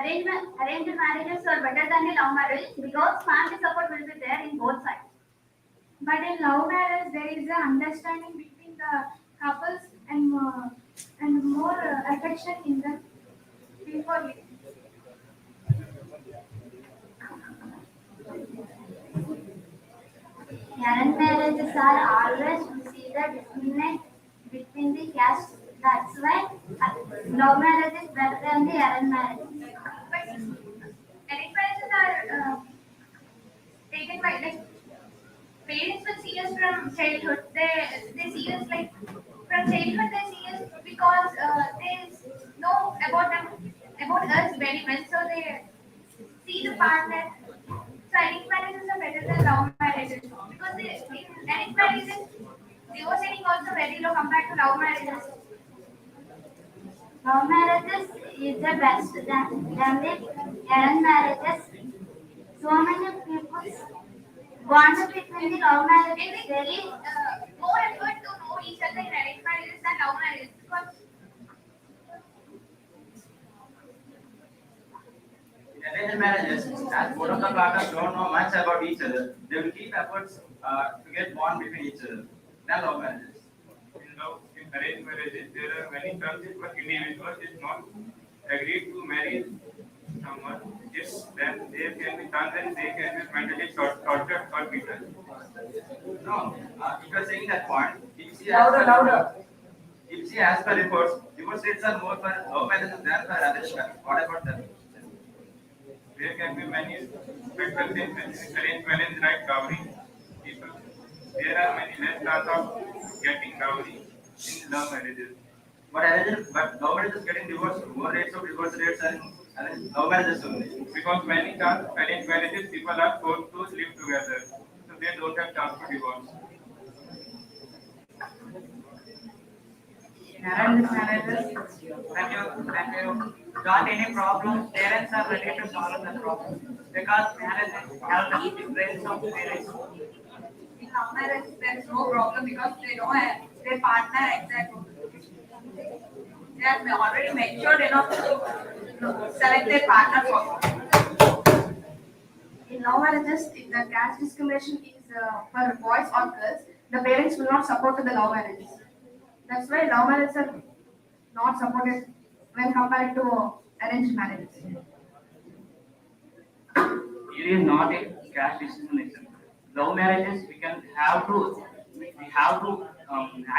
Arranged marriages are better than the love marriage because family support will be there in both sides. But in love marriage, there is an understanding between the couples and more affection in the before. Arranged marriages are always to see the discriminate between the castes. That's why love marriage is better than the arranged marriage. But arranged marriages are taken by like parents will see us from childhood. They see us like from childhood. They see us because they know about them about us very well. So they see the partner. So arranged marriages are better than love marriages because in arranged marriages divorce rating also very low compared to love marriages. Love marriages is the best than the arranged marriages. So many people want to between the love marriages. There is more effort to know each other in arranged marriages than love marriages because in arranged marriages, as both of the partners don't know much about each other, they will keep efforts to get bond between each other. Than love marriages. In arranged marriages, there are many terms, but individual is not agreed to marry someone. Yes, then there can be times when they can be mentally tortured or beaten. No, if you are saying that point, if she as per reports, divorce rates are more for love marriages than for arranged marriage. What about that? There can be many special things in arranged marriage like dowry. People, there are many less chance of getting dowry in love marriages. But love marriages getting divorced, more rates of divorce rates are in love marriages only. Because many times arranged marriages people are forced to live together, so they don't have chance to divorce. In arranged marriages, when you got any problem, parents are ready to solve the problem because marriages have the difference of parents. In love marriage, there is no problem because they know their partner exactly. They are already matured enough to select their partner for. In love marriages, if the caste discrimination is for boys or girls, the parents will not support the love marriages. That's why love marriages are not supported when compared to arranged marriages. It is not a caste discrimination. Love marriages we have to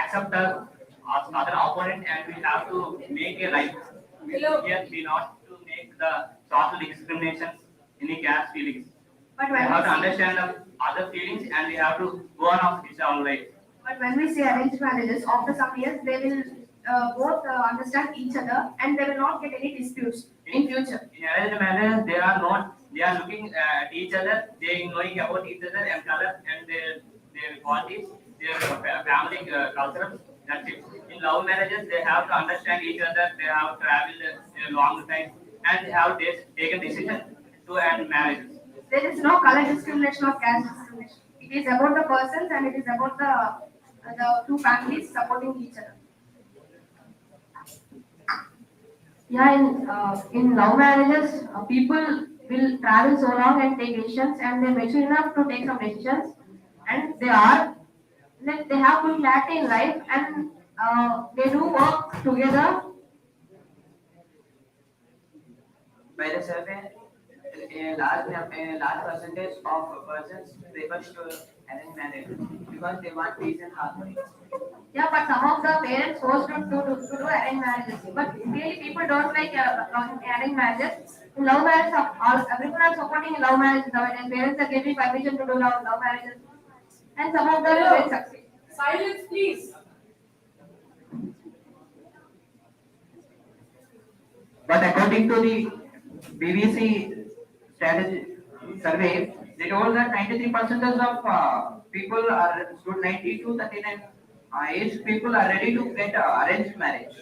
accept the other opponent and we have to make a life. Here we not to make the social discriminations any caste feelings. But We when have to we understand the other feelings and we have to go on of its own way. But when we say arranged marriages, after some years, they will both understand each other and they will not get any disputes in future. In arranged marriages, they are looking at each other, they knowing about each other and color and their qualities, their family culture. That's it. In love marriages, they have to understand each other, they have traveled a long time, and they have taken decision to end marriages. There is no color discrimination or caste discrimination. It is about the persons and it is about the two families supporting each other. Yeah, in love marriages, people will travel so long and take decisions, and they're mature enough to take some decisions, and they are like they have full clarity in life, and they do work together. By the survey, a large percentage of persons prefer to arrange marriage because they want peace and harmony. Yeah, but some of the parents forced to do arranged marriages. But really, people don't like arranged marriages. In love marriage, everyone are supporting love marriages nowadays. Parents are giving permission to do love marriages, and some of them will succeed. Silence, please. But according to the BBC strategy survey, they told that 93% of people are stood 90 to 39 age people are ready to get arranged marriage.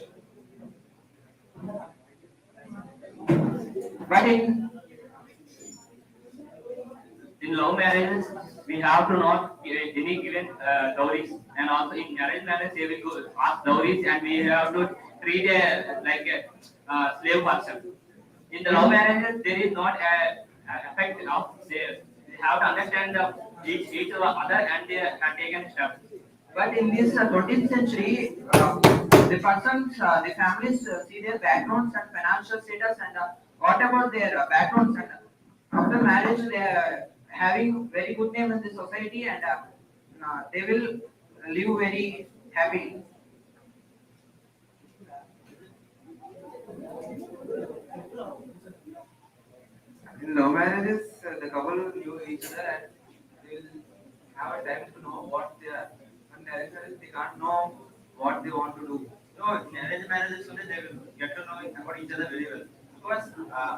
But in love marriages, we have to not give any given dowries, and also in arranged marriage, they will go ask dowries, and we have to treat like slave person. In the love marriages, there is not a effect of they have to understand each other and they have taken steps. But in this 20th century, the persons, the families see their backgrounds and financial status, and what about their backgrounds? And after marriage, they are having very good name in the society, and they will live very happily. In love marriages, the couple knew each other and they will have a time to know what they are. When arranged marriage, they can't know what they want to do. No, in arranged marriages only they will get to know about each other very well. Because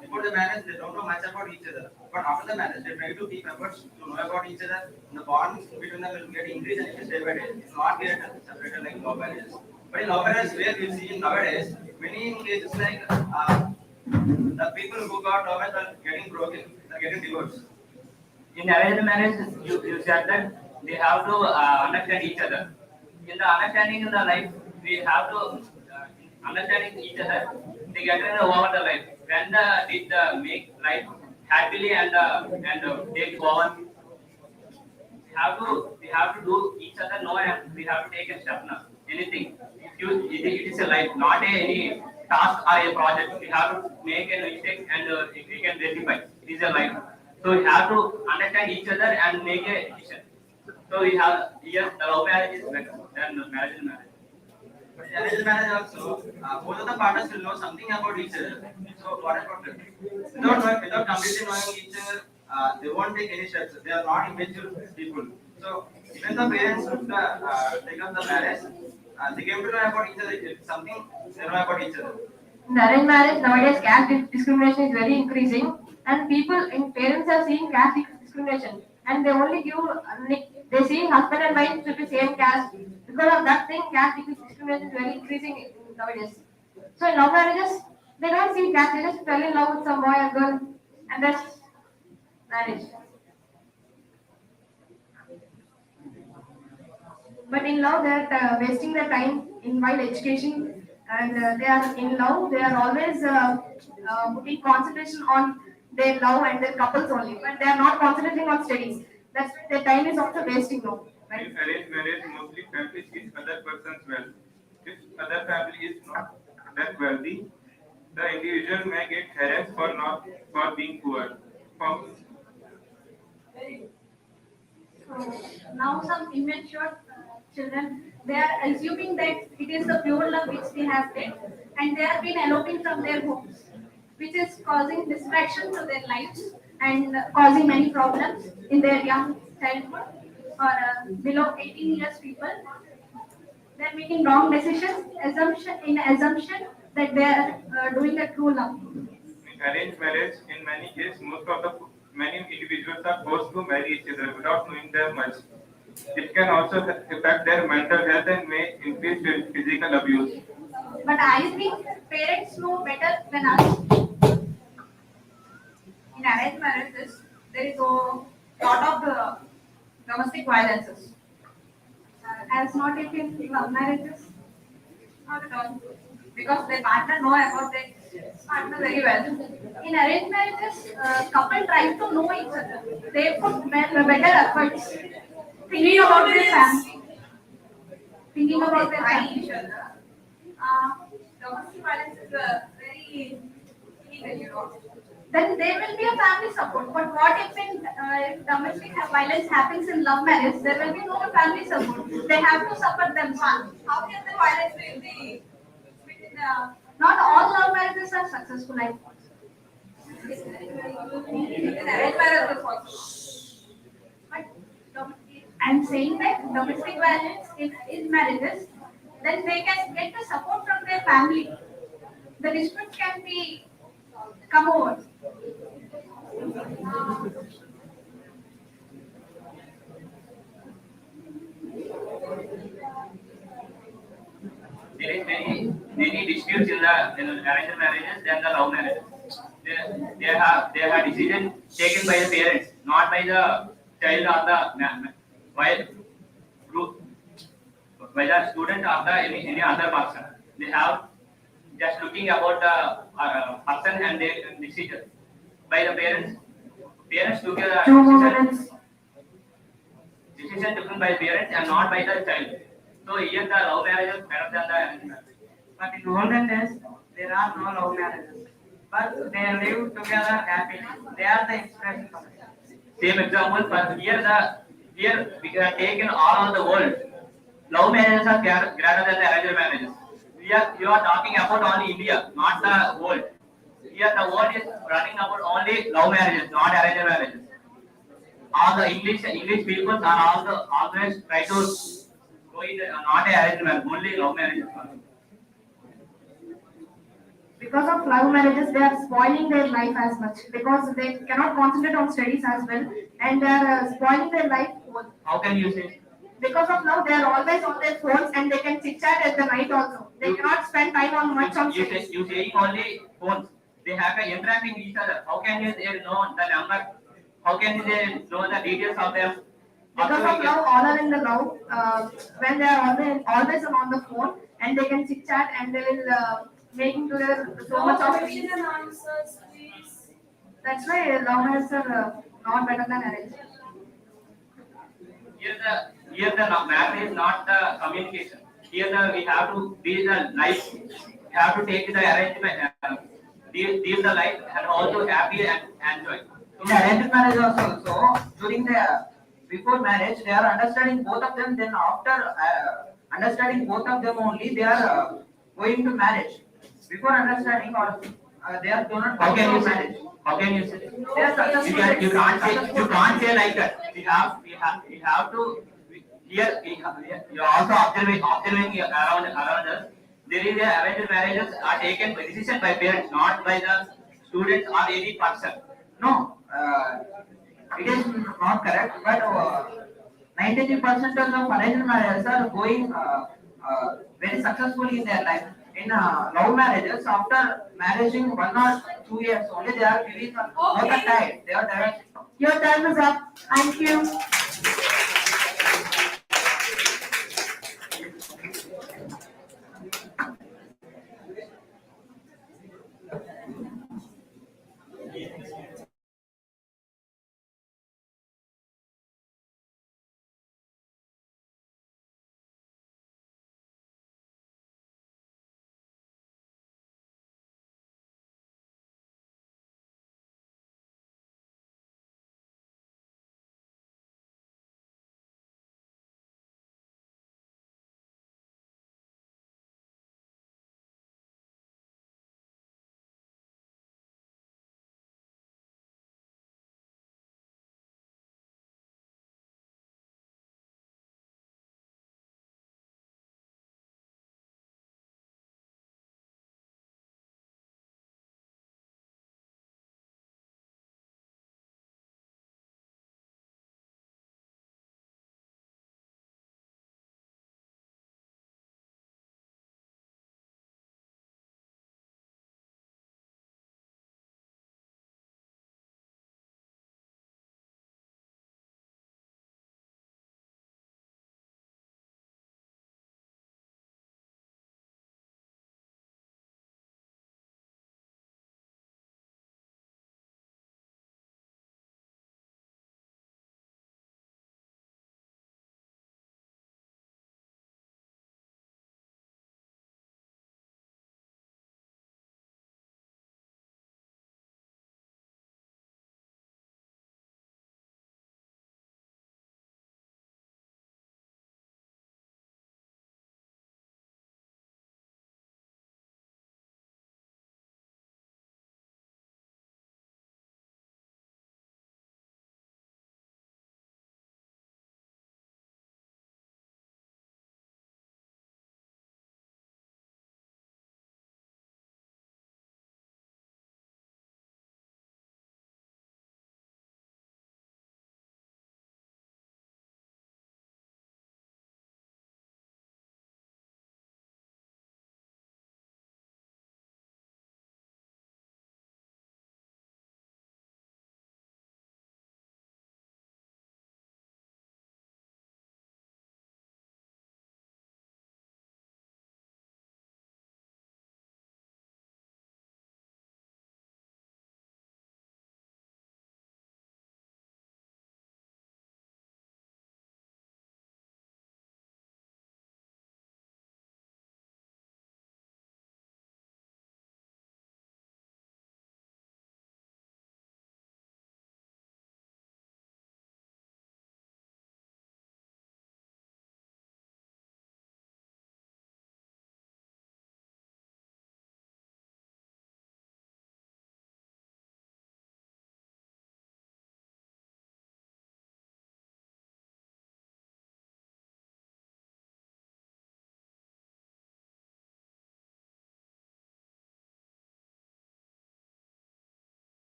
before the marriage they don't know much about each other. But after the marriage they try to keep efforts to know about each other. And the bonds between them will get increased and increased day by day. It will not get separated like love marriages. But in love marriages where we see nowadays, many cases like the people who got love marriage are getting broken, are getting divorced. In arranged marriage, you said that they have to understand each other. In the understanding in the life, we have to understanding each other. They get in over the life. When the did the make life happily and take over, we have to do each other know and we have to take a step now. Anything. It is a life, not any task or a project. We have to make a mistake and if we can rectify. It is a life. So we have to understand each other and make a decision. So we have here the love marriage is better than the marriage and marriage. But in arranged marriage also, both of the partners will know something about each other. So what about them? Without completely knowing each other, they won't take any steps. They are not immature people. So even the parents would take up the marriage, they came to know about each other. It's something they know about each other. In arranged marriage, nowadays caste discrimination is very increasing, and people and parents are seeing caste discrimination, and they only give they see husband and wife to be same caste. Because of that thing, caste discrimination is very increasing nowadays. So in love marriages, they don't see caste; they just fell in love with some boy or girl, and that's marriage. But in love, they are wasting their time in while education, and they are in love. They are always putting concentration on their love and their couples only, but they are not concentrating on studies. That's why their time is also wasting now. Right? In arranged marriage, mostly family sees other person's wealth. If other family is not that wealthy, the individual may get harassed for being poor. For, So now some immature children, they are assuming that it is the pure love which they have had, and they have been eloping from their homes, which is causing distraction to their lives and causing many problems in their young childhood or below 18 years people. They are making wrong decisions, assumption that they are doing a true love. in arranged marriage, in many cases, many individuals are forced to marry each other without knowing them much. It can also affect their mental health and may increase physical abuse. But I think parents know better than us. In arranged marriages, there is a lot of domestic violences. As not if in love marriages, not at all. Because their partner know about their partner very well. In arranged marriages, couple try to know each other. They put better efforts, thinking about their family, thinking about their family. Domestic violence is very illegal, you know. Then there will be a family support. But what if if domestic violence happens in love marriage? There will be no family support. They have to support themselves. How can the violence be between not all love marriages are successful, I think. In arranged marriages also. But I'm saying that domestic violence in marriages, then they can get the support from their family. The dispute can be come over. There is many disputes in arranged marriages than the love marriages. They have decision taken by the parents, not by the child or the by group, by the student or the any other person. They have just looking about the person and their decision by the parents. Parents took a Two more decision, minutes. decision taken by parents and not by the child. So here the love marriage is better than the arranged marriage. But in olden days, there are no love marriages. But they live together happily. They are the inspiration for us. Same example, but here we have taken all over the world. Love marriages are greater than the arranged marriages. You are talking about only India, not the world. Here the world is running about only love marriages, not arranged marriages. All the English people are also always try to go in not a arranged marriage, only love marriages. Because of love marriages, they are spoiling their life as much because they cannot concentrate on studies as well, and they are spoiling their life. How can you say? Because of now, they are always on their phones and they can chit chat at the night also. They cannot spend time on much on studies. You saying only phones. They have to interact with each other. How can they know the number? How can they know the details of them? Because of now, all are in the love. When they are always on the phone and they can chit chat and they will making to their so much of peace. That's why love marriages are not better than arranged. Here the matter is not the communication. We have to be the life. We have to take the arrangement, deal the life, and also happy and enjoy. In arranged marriage also, during the before marriage, they are understanding both of them. Then after understanding both of them only, they are going to marriage. Before understanding, or they are do not How go can to you say? marriage. How can you say? They are successful. You can't say like that. We have to here you are also observing around us. There is a arranged marriages are taken by decision by parents, not by the students or any person. No, it is not correct, but 93% of arranged marriages are going very successfully in their life. In love marriages, after marrying 1 or 2 years only, they are giving both are tied. They are divorced. Your time is up. Thank you.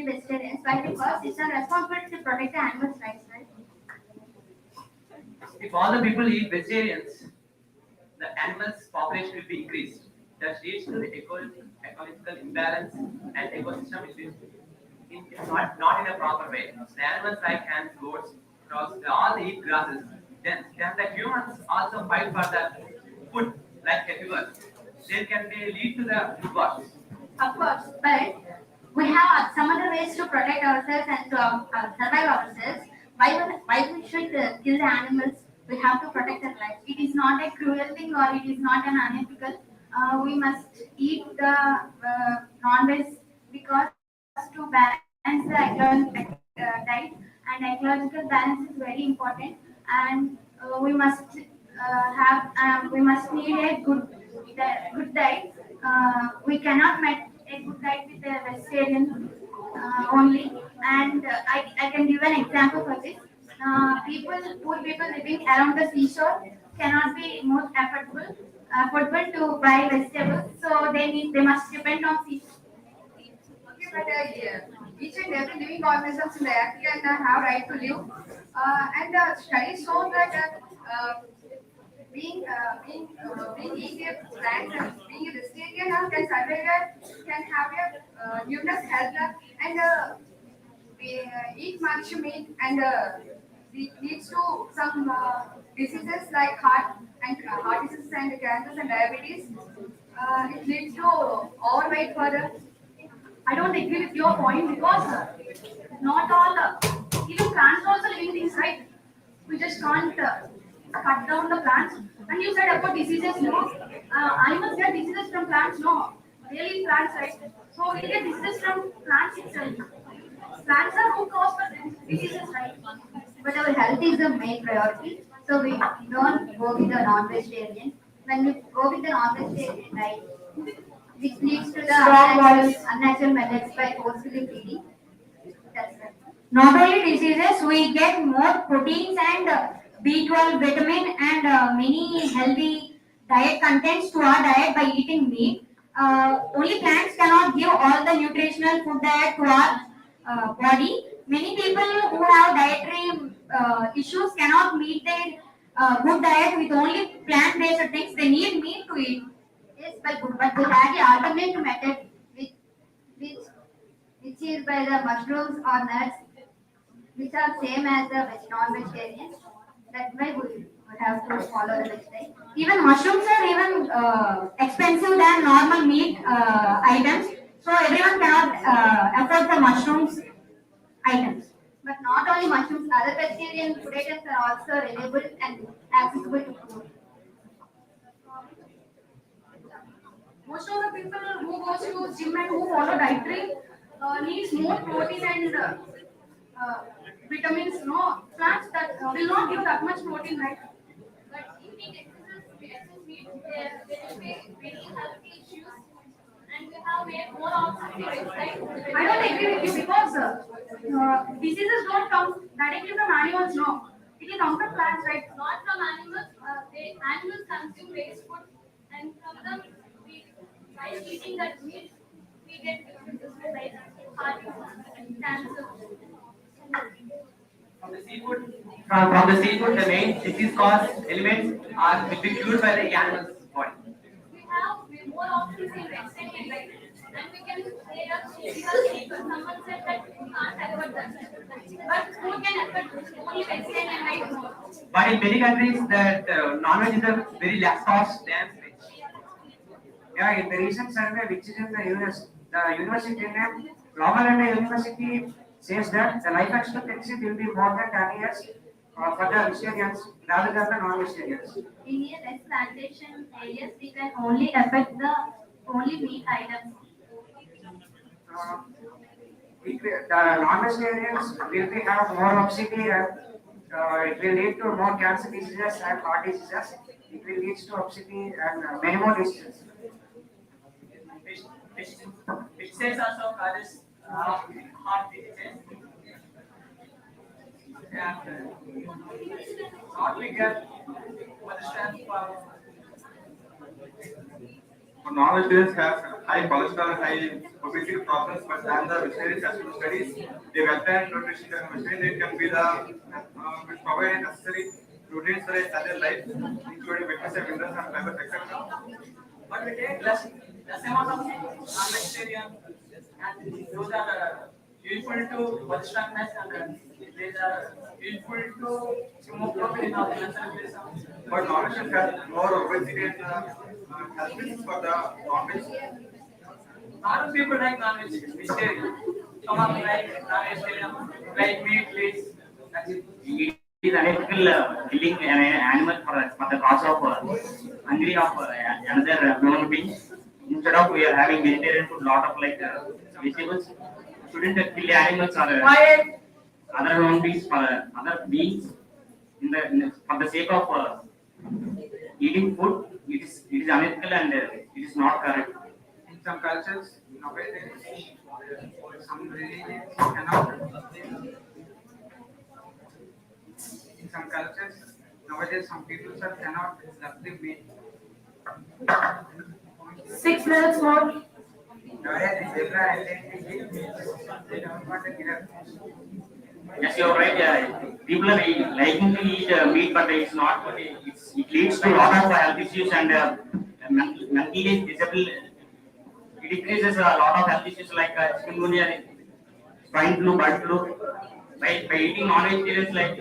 be vegetarians. Why? Because it's a responsibility to protect the animals' rights, right? If all the people eat vegetarians, the animals' population will be increased. That leads to the ecological imbalance and ecosystem which is not in a proper way. The animals like hens, goats, dogs, they all eat grasses. Then the humans also fight for the food like herbivores. They can be lead to the food wars. Of course, but we have some other ways to protect ourselves and to survive ourselves. Why we should kill the animals? We have to protect their lives. It is not a cruel thing or it is not an unethical. We must eat the non-veg because to balance the diet, and ecological balance is very important. And we must need a good diet. We cannot make a good diet with a vegetarian only. And I can give an example for this. Poor people living around the seashore cannot be more affordable to buy vegetables, so they must depend on seashore. Okay, but each and every living organisms in the earth can have right to live, and studies show that being eating a plant and being a vegetarian can can have a numerous health and we eat much meat and it leads to some diseases like heart diseases and cancers and diabetes. It leads to overweight further. I don't agree with your point because not all, even plants also living things, right? We just can't cut down the plants. And you said about diseases, no? Animals get diseases from plants, no? Really plants, right? So we get diseases from plants itself. Plants are root cause for diseases, right? But our health is the main priority, so we don't go with the non-vegetarian. When we go with the non-vegetarian diet, which leads to the Strong bodies. unnatural methods by forcefully feeding. That's right. Not only diseases, we get more proteins and B12 vitamin and many healthy diet contents to our diet by eating meat. Only plants cannot give all the nutritional food diet to our body. Many people who have dietary issues cannot meet their good diet with only plant-based things. They need meat to eat. Yes, but we have the alternate method, which which is by the mushrooms or nuts, which are same as the non-vegetarian. That's why we have to follow the vegetarian. Even mushrooms are even expensive than normal meat items. So everyone cannot afford the mushrooms items. But not only mushrooms, other vegetarian food items are also available and accessible to food. Most of the people who goes to gym and who follow dietary needs more protein and vitamins. No plants that will not give that much protein, right? But eating excess meat, there will be many health issues, and we have made more options, right? I don't agree with you because diseases don't come directly from animals. No, it will come from plants, right? Not from animals. Animals consume waste food, and from them, by eating that meat, we get diseases like heart disease, cancer. From the seafood, the main disease cause elements are will be cured by the animal's body. We have more options in vegetarian, right? And we can say because someone said that we can't afford that. But who can afford only vegetarian, right? But in many countries, that non-veg is a very less cost than veg. Yeah, in the recent survey, which is in the US, the university name, Loma University says that the life expectancy will be more than 10 years for the vegetarians rather than the non-vegetarians. In a less plantation areas, we can only affect the only meat items. The non-vegetarians will be have more obesity and it will lead to more cancer diseases and heart diseases. It will lead to obesity and many more diseases. Pesticides also causes heart diseases. And what we get understand Non-vegetarians have high cholesterol, high obesity problems, but than the vegetarian successful studies, the well-planned nutrition vegetarian can be the which provide necessary nutrients for a healthy life, including vitamins, minerals, and fibers, etc. But we take less amount of non-vegetarian, and those are useful to body strengthness, and these are useful to hemoglobin or metabolism. But non-vegetarian has more obesity and health risks for the non-veg. Lot of people like non-vegetarian. Some of like non-vegetarian, like meat, fish. That's it. It is unethical killing an animal for the cause of hungry of another human being. Instead of we are having vegetarian food, lot of like vegetables. Shouldn't kill animals or other human beings for other beings for the sake of eating food. It is unethical and it is not correct. In some cultures, nowadays, some religions cannot. In some cultures, nowadays, some people cannot love the meat. 6 minutes more. Nowadays, the zebra identity, they don't want to give up. Yes, you're right. People are liking to eat meat, but it's not. It leads to a lot of health issues and mentally disabled. It increases a lot of health issues like chikungunya, swine flu, bird flu. By eating non-vegetarians, like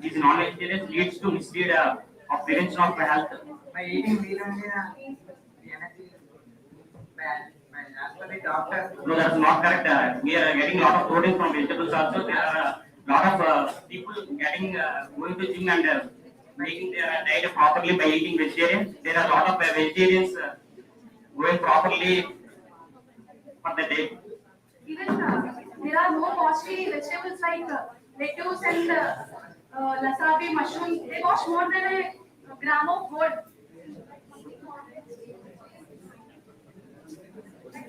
these non-vegetarians leads to mislead of prevention of health. By eating meat only, the energy by as per the doctor. No, that's not correct. We are getting a lot of protein from vegetables also. There are a lot of people getting going to gym and making their diet properly by eating vegetarian. There are a lot of vegetarians going properly for the day. Even there are more costly vegetables like lettuce and wasabi, mushroom. They cost more than a gram of gold.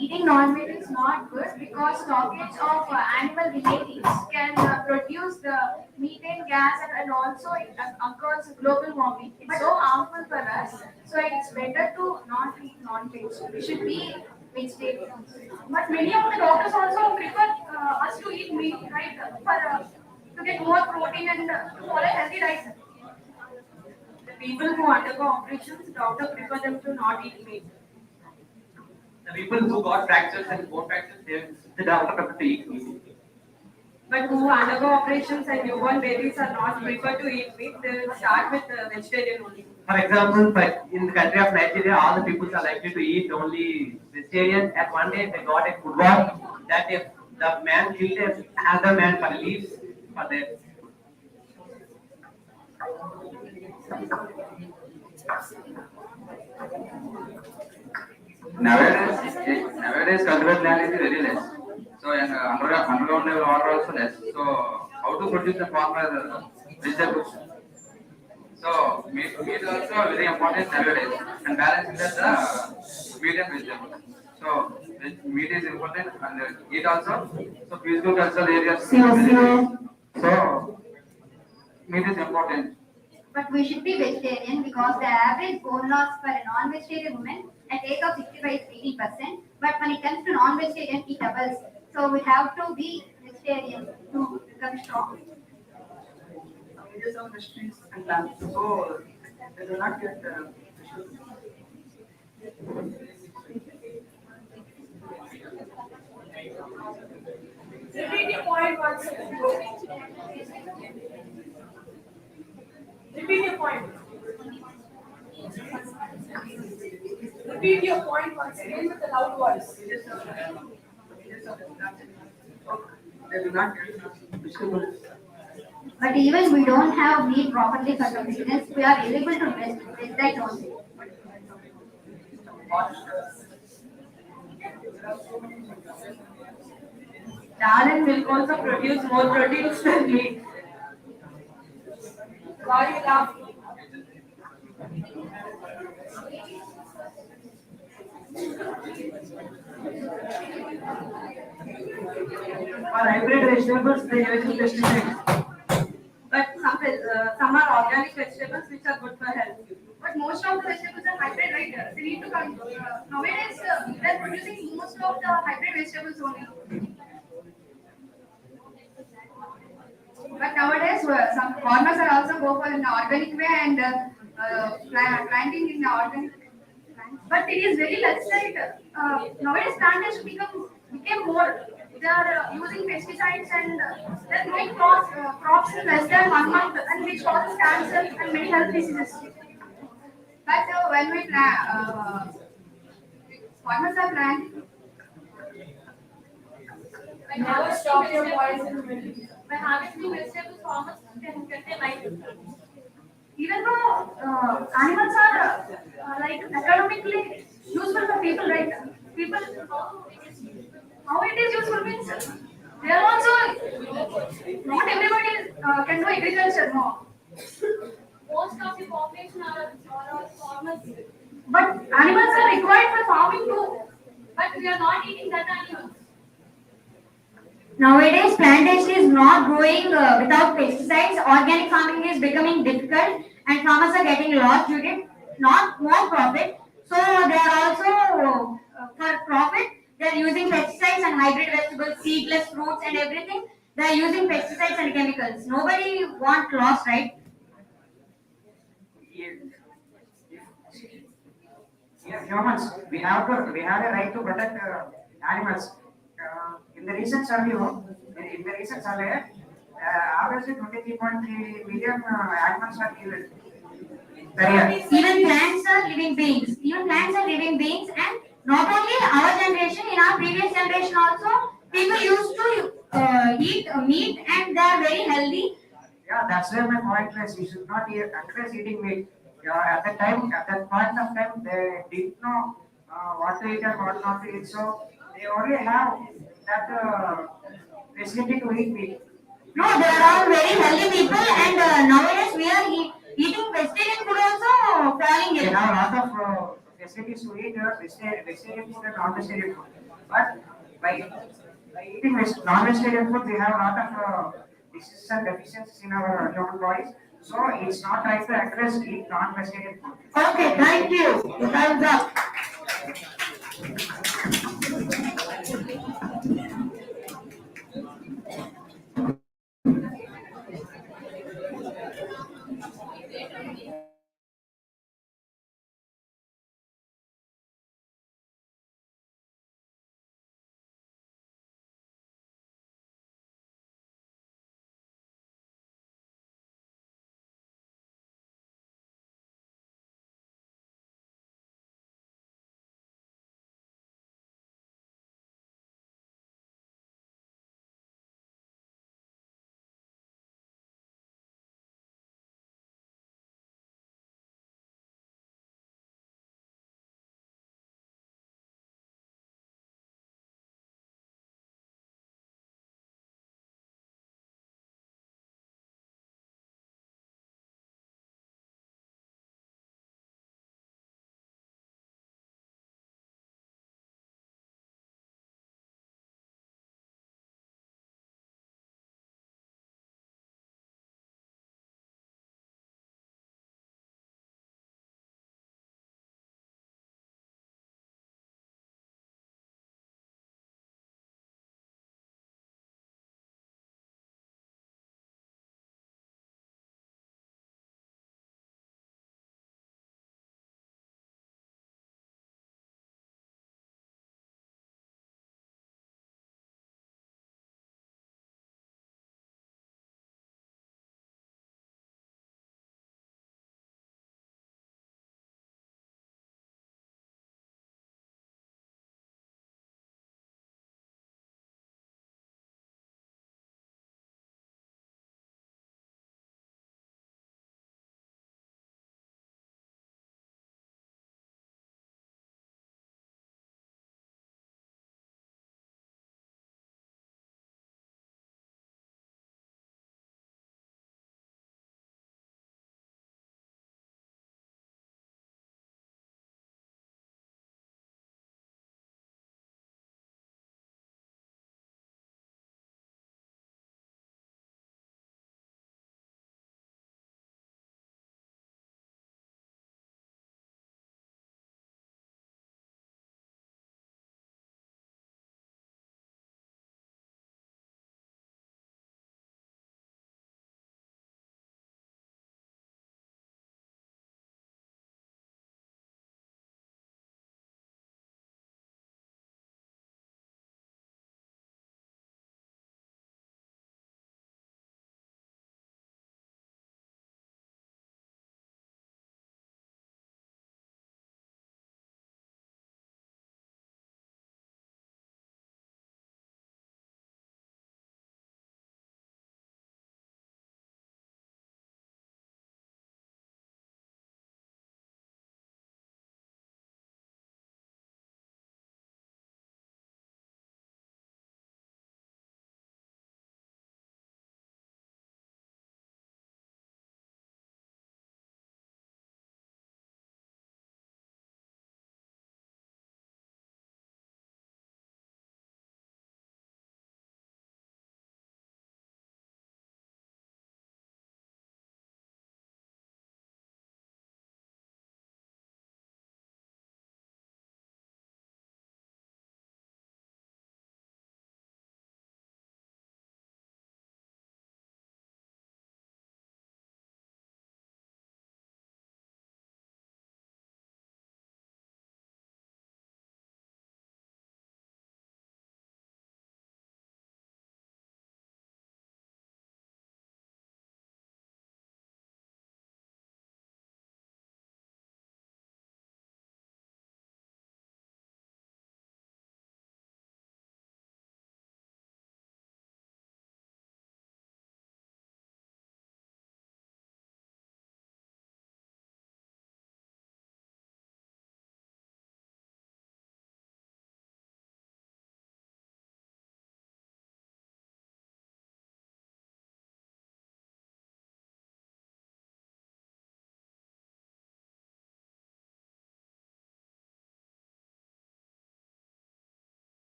Eating non-veg is not good because stockage of animal relatives can produce the methane gas and also it occurs global warming. It's so harmful for us. So it's better to not eat non-veg. We should be vegetarian. But many of the doctors also prefer us to eat meat, right? To get more protein and to follow healthy diet. The people who undergo operations, doctor prefer them to not eat meat. The people who got fractures and bone fractures, the doctor prefer to eat meat. But who undergo operations and newborn babies are not prefer to eat meat, they will start with vegetarian only. For example, in the country of Nigeria, all the people are likely to eat only vegetarian. At one day, they got a food war that if the man killed another man for leaves for their. Nowadays, cultivated land is very less. So, underground level water also less. So, how to produce the farmer vegetables? So, meat also very important nowadays, and balancing the meat and vegetables. So, meat is important, and eat also. So, physical cultural areas. So, meat is important. But we should be vegetarian because the average bone loss for a non-vegetarian woman at age of 65 is 80%. But when it comes to non-vegetarian, it doubles. So we have to be vegetarian to become strong. Areas of mysteries and plants. So they do not get. Repeat your point once. Repeat your point. Repeat your point once again with a loud voice. They do not get vegetables. But even we don't have meat properly for the business, we are able to rest that only. Dal and milk also produce more proteins than meat. Why you laugh? For hybrid vegetables, they use pesticides. But some are organic vegetables which are good for health. But most of the vegetables are hybrid, right? they need to nowadays they're producing most of the hybrid vegetables only. But nowadays, some farmers are also go for an organic way and planting in the organic plants. But it is very less right. Nowadays, plantation became more. They are using pesticides and they're growing crops in less than 1 month, and which causes cancer and many health diseases. But when we farmers are planting. Never stop your voice in the middle. By harvesting vegetables, farmers can get a life. Even though animals are like economically useful for people, right? People, how it is useful means they are also not everybody can do agriculture. No, most of the population are farmers. But animals are required for farming too. But we are not eating that animals. Nowadays, plantation is not growing without pesticides. Organic farming is becoming difficult, and farmers are getting lost due to not more profit. So they are also for profit. They are using pesticides and hybrid vegetables, seedless fruits, and everything. They are using pesticides and chemicals. Nobody want loss, right? Yeah, humans, we have a right to protect animals. In the recent survey, average 23.3 million animals are killed per year. Even plants are living beings. Even plants are living beings, and not only our generation, in our previous generation also, people used to eat meat, and they are very healthy. Yeah, that's where my point was. We should not encourage eating meat. At that time, at that point of time, they didn't know what to eat and what not to eat. So they only have that facility to eat meat. No, they are all very healthy people, and nowadays we are eating vegetarian food also falling They in. have a lot of facilities to eat vegetarian food and non-vegetarian food. But by eating non-vegetarian food, we have a lot of diseases and deficiencies in our human bodies. So it's not right to encourage eat non-vegetarian food. Okay, thank you. Thumbs up.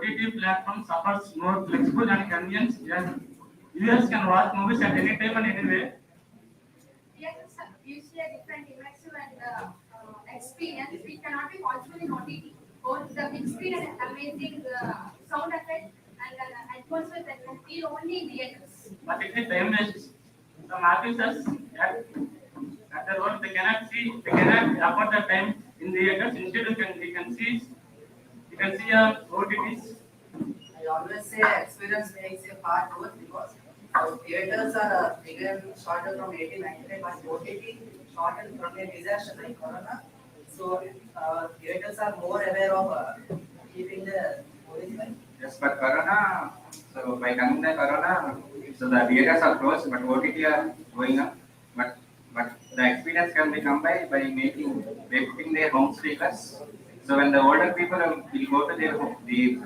OTT platform suffers more flexible and convenience. Yes, users can watch movies at any time and anywhere. Yes, you see a different immersive and experience. It cannot be possible in OTT. Both the experience, amazing sound effect and atmosphere that can feel only in theaters. But it is time waste. Some artists at their work they cannot afford the time in theaters. Instead, you can see OTTs. I always say experience makes a part worse because theaters are again shorter from 1895, but OTT shortened from a disaster like Corona. So theaters are more aware of keeping the original. Yes, but Corona, so by coming the Corona, so the theaters are closed, but OTT are going up. But the experience can be come by putting their home speakers. So when the older people will go to their home, the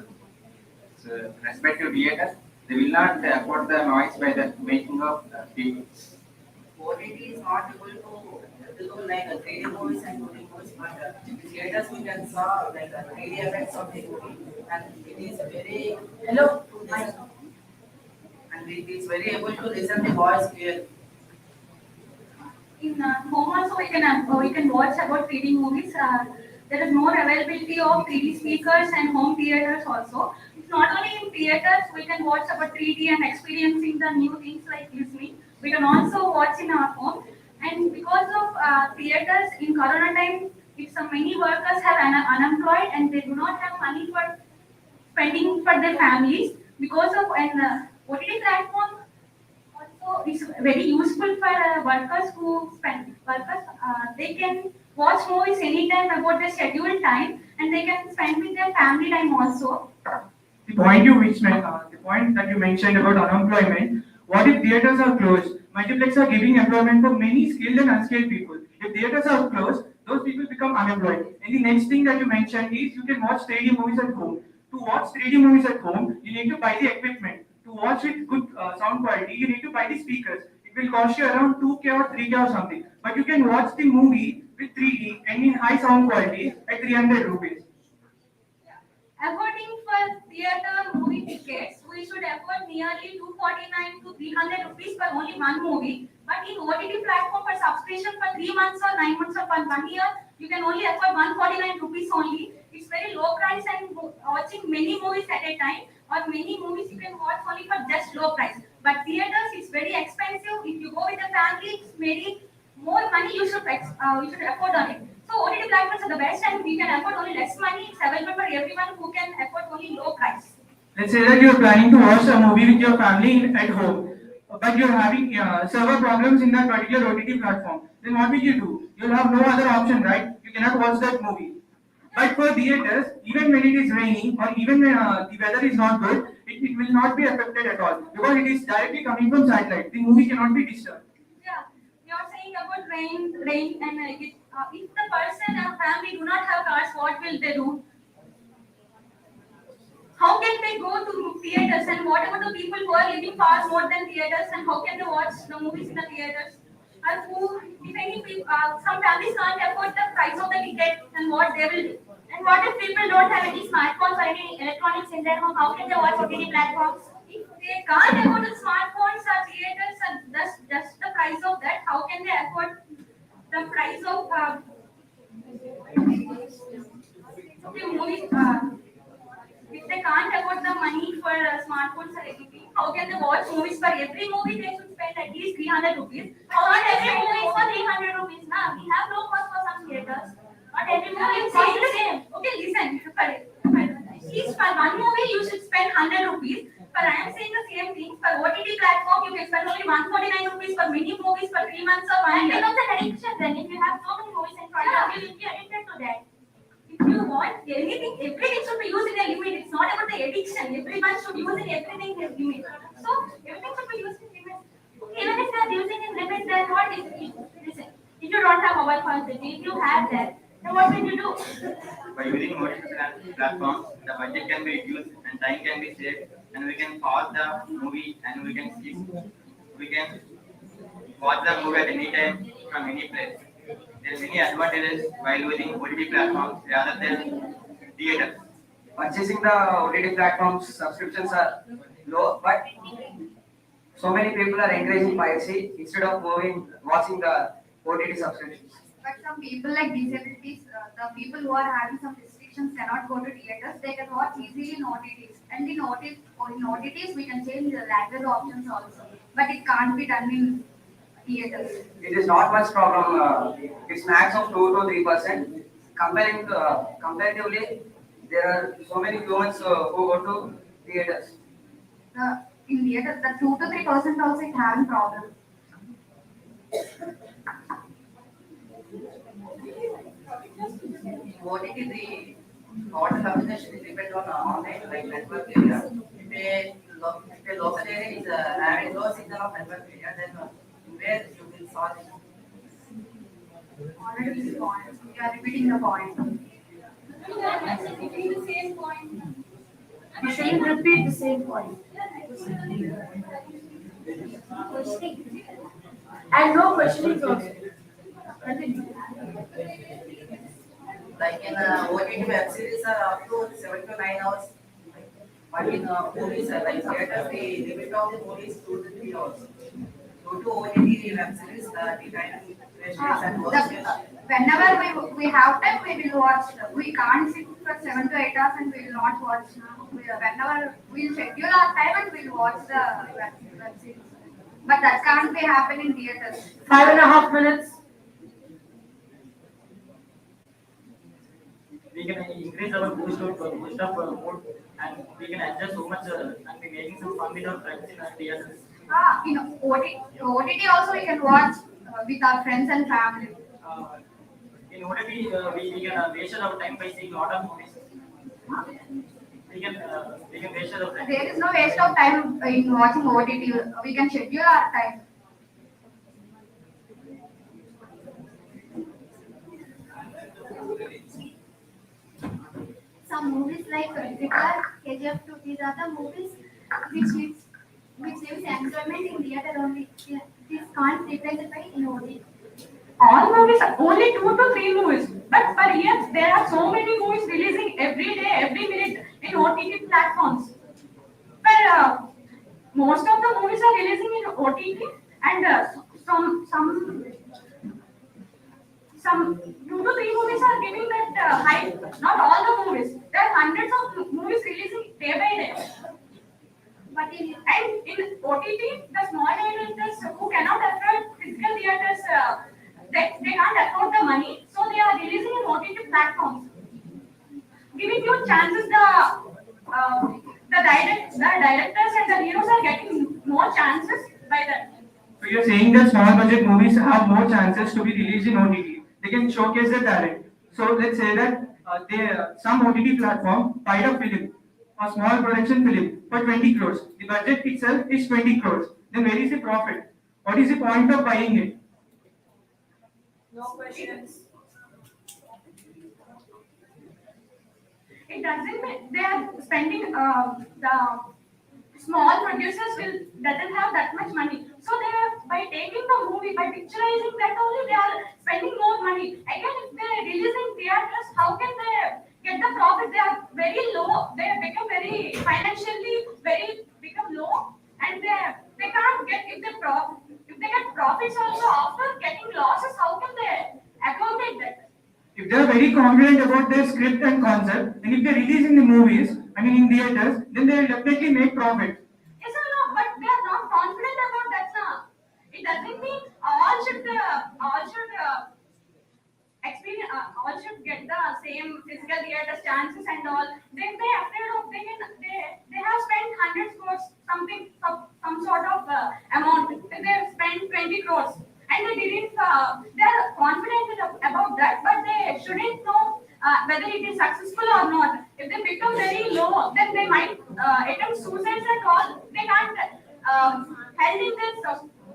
respective theaters, they will not afford the noise by the making of people. OTT is not able to do like a 3D movies and 2D movies, but in theaters we can saw like a 3D effects of the movie, and it is very hello, and it is very able to listen the voice clearly. In home also we can watch about 3D movies. There is more availability of 3D speakers and home theaters also. It's not only in theaters we can watch about 3D and experiencing the new things like listening. We can also watch in our home. And because of theaters in Corona time, it's many workers have unemployed and they do not have money for spending for their families because of an OTT platform also is very useful for workers who spend workers. They can watch movies anytime about their scheduled time, and they can spend with their family time also. The point that you mentioned about unemployment. What if theaters are closed? Multiplex are giving employment for many skilled and unskilled people. If theaters are closed, those people become unemployed. And the next thing that you mentioned is you can watch 3D movies at home. To watch 3D movies at home, you need to buy the equipment. To watch with good sound quality, you need to buy the speakers. It will cost you around 2K or 3K or something. But you can watch the movie with 3D and in high sound quality at 300 rupees. Affording for theater movie tickets, we should afford nearly 249 to 300 rupees for only one movie. But in OTT platform for subscription for 3 months or 9 months or for 1 year, you can only afford 149 rupees only. It's very low price and watching many movies at a time or many movies you can watch only for just low price. But theaters is very expensive. If you go with a family, it's very more money you should afford on it. So OTT platforms are the best and we can afford only less money. It's available for everyone who can afford only low price. Let's say that you're planning to watch a movie with your family at home, but you're having server problems in that particular OTT platform. Then what will you do? You'll have no other option, right? You cannot watch that movie. But for theaters, even when it is raining or even when the weather is not good, it will not be affected at all because it is directly coming from satellite. The movie cannot be disturbed. Yeah, you're saying about rain, and if the person or family do not have cars, what will they do? How can they go to theaters? And what about the people who are living far more than theaters? And how can they watch the movies in the theaters? And who, if any people, some families can't afford the price of the ticket, and what they will do? And what if people don't have any smartphones or any electronics in their home? How can they watch OTT platforms? If they can't afford the smartphones or theaters and just the price of that, how can they afford the price of okay, movies? If they can't afford the money for smartphones or anything, how can they watch movies? For every movie, they should spend at least 300 rupees. Not every movie is for 300 rupees. Now we have low cost for some theaters. Not every movie is cost the same. Okay, listen. At least for one movie, you should spend 100 rupees. But I am saying the same thing. For OTT platform, you can spend only 149 rupees for many movies for 3 months or 1 And year. becomes an addiction then. If you have so many movies in front of you, you'll be addicted to that. If you want anything, everything should be used in a limit. It's not about the addiction. Everyone should use in everything in a limit. So everything should be used in limit. Even if they are using in limit, then what is it? Listen, if you don't have mobile phones, if you have that, then what will you do? By using OTT platforms, the budget can be reduced and time can be saved, and we can pause the movie and we can skip. We can watch the movie at any time from any place. There are many advantages while using OTT platforms rather than theaters. purchasing the OTT platforms subscriptions are low, but so many people are encouraging piracy instead of watching the OTT subscriptions. But some people like disabilities, the people who are having some restrictions cannot go to theaters. They can watch easily in OTTs. And in OTTs we can change the language options also. But it can't be done in theaters. It is not much problem. It's max of 2 to 3%. Comparatively, there are so many humans who go to theaters. In theaters, the 2 to 3% also is having problem. OTT, the order communication is depend on online like network area. If a local area is having low signal of network area, then where you will solve it? Already this point. We are repeating the point. Repeating the same point. We shouldn't repeat the same point. And no questions also. Continue. Like in OTT web series are up to 7 to 9 hours. But in movies like theaters, the limit of the movie is 2 to 3 hours. Due to OTT web series, the time duration and Whenever we have time, we will watch. We can't sit for 7 to 8 hours and we will not watch. Whenever we'll schedule our time and we'll watch the web series. But that can't be happen in theaters. 5.5 minutes. We can increase our boost of mood, and we can adjust so much and be making some fun with our friends in our theaters. In OTT also we can watch with our friends and family. In OTT, we can waste our time by seeing lot of movies. We can waste our time. There is no waste of time in watching OTT. We can schedule our time. Some movies like Critical, KGF 2, these are the movies which gives enjoyment in theater only. This can't be replaced by in OTT. All movies are only 2 to 3 movies. But per year, there are so many movies releasing every day, every minute in OTT platforms. But most of the movies are releasing in OTT, and some 2 to 3 movies are giving that hype. Not all the movies. There are hundreds of movies releasing day by day. But in OTT, the small directors who cannot afford physical theaters, they can't afford the money, so they are releasing in OTT platforms, giving you chances. The directors and the heroes are getting more chances by that. So you're saying that small budget movies have more chances to be released in OTT. They can showcase their talent. So let's say that some OTT platform buy a film, a small production film for 20 crores. The budget itself is 20 crores. Then where is the profit? What is the point of buying it? No questions. It doesn't mean they are spending the small producers doesn't have that much money. So they are by taking the movie, by picturizing that only they are spending more money. Again, if they are releasing theaters, how can they get the profit? They are very low. They have become very financially become low, and they can't get if they get profits also after getting losses. How can they accommodate that? If they are very confident about their script and concept, and if they release in the movies, in theaters, then they will definitely make profit. Yes or no? But they are not confident about that now. It doesn't mean all should experience, all should get the same physical theaters chances and all. Then they afraid of they have spent 100 crores something some sort of amount. They have spent 20 crores. And they didn't. They are confident about that, but they shouldn't know whether it is successful or not. If they become very low, then they might attempt suicides and all. They can't held in this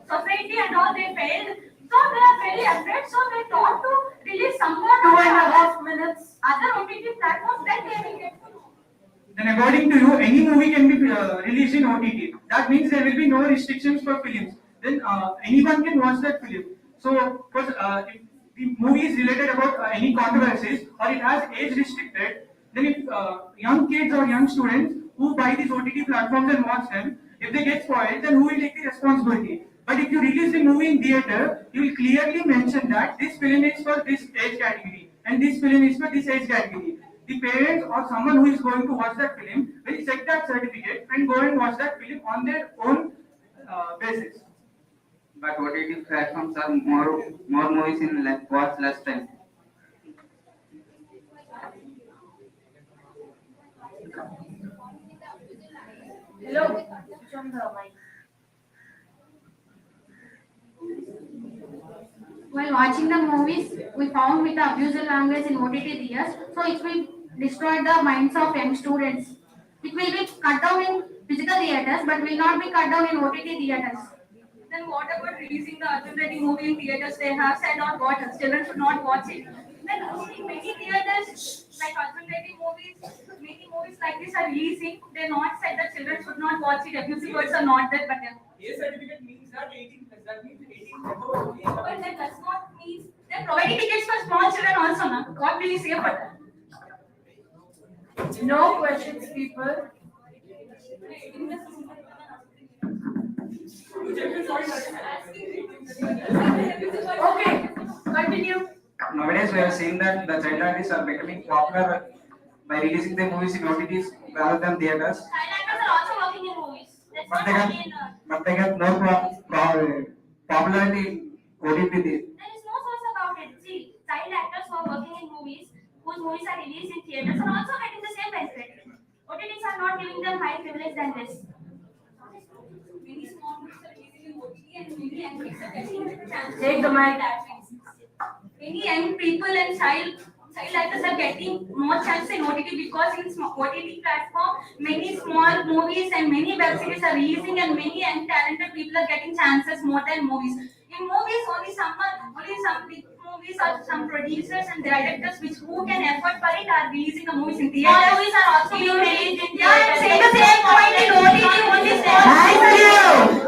society and all. They failed, so they are very afraid. So they thought to release somewhat 2.5 minutes. other OTT platforms. Then they will get to know. Then according to you, any movie can be released in OTT. That means there will be no restrictions for films. Then anyone can watch that film. So, if the movie is related about any controversies or it has age restricted, then if young kids or young students who buy these OTT platforms and watch them, if they get spoiled, then who will take the responsibility? But if you release the movie in theater, you will clearly mention that this film is for this age category and this film is for this age category. The parents or someone who is going to watch that film will check that certificate and go and watch that film on their own basis. But OTT platforms are more movies in watch less time. Hello. Switch on the mic. While watching the movies, we found with the abusive language in OTT theaters, so it will destroy the minds of young students. It will be cut down in physical theaters, but will not be cut down in OTT theaters. Then what about releasing the Arjun Reddy movie in theaters? They have said not watch it. Children should not watch it. Then many theaters like Arjun Reddy movies, many movies like this are releasing. They not said that children should not watch it. Abusive words are not there, but A certificate means that 18 plus. That means 18 above. but that does not mean they're providing tickets for small children also. Na? What will you say for that? No questions, people. Okay, continue. Nowadays, we have seen that the child artists are becoming popular by releasing their movies in OTTs rather than theaters. Child actors are also working in movies. That's But not they only get, in. but they get no popularity in OTT. There is no source about it. See, child actors who are working in movies, whose movies are released in theaters, are also getting the same benefit. OTTs are not giving them higher privilege than this. Many small movies are releasing in OTT and many young kids are getting chances. Take the mic. Many young people and child actors are getting more chances in OTT because in OTT platform, many small movies and many web series are releasing and many young talented people are getting chances more than movies. In movies, only some big movies or some producers and directors which who can afford for it are releasing the movies in theaters. Small movies are also being released in Yeah, I'm theaters. saying the same point in OTT only. Thank you.